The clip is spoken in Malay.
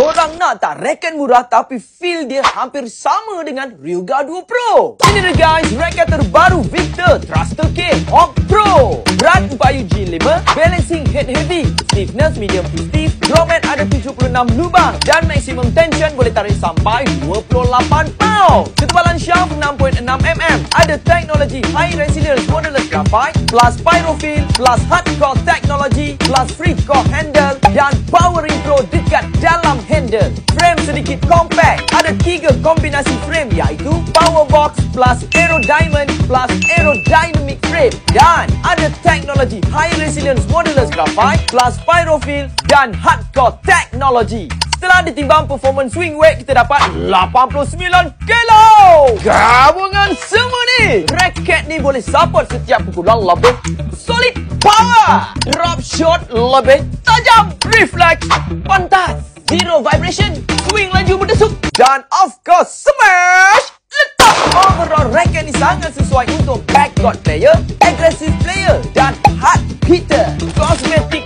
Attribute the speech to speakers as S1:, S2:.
S1: Korang nak tak racket murah tapi feel dia hampir sama dengan Ryuga 2 Pro? Ini dia guys, racket terbaru Victor Thruster K Hawk Pro. Berat 4UG5, balancing head heavy, stiffness medium to stiff, drop mat ada 76 lubang dan maximum tension boleh tarik sampai 28 pound. Ketebalan shaft 6.6mm, ada teknologi high resilience borderless graphite, plus pyrophil, plus hardcore technology, plus free core handle dan power intro dekat dalam handle. Frame sedikit compact, ada 3 kombinasi frame iaitu power box plus aero diamond plus aerodynamic frame dan ada teknologi high resilience borderless graphite plus pyrophil dan hardcore technology. Setelah ditimbang performance swing weight, kita dapat 89 kilo. Gabungan semua ni, racket ni boleh support setiap pukulan lebih solid power, drop shot lebih tajam, reflex pantas, zero vibration, swing laju berdesuk dan of course smash letak. Overall racket ni sangat sesuai untuk backcourt player, aggressive player dan hard hitter. Kosmetik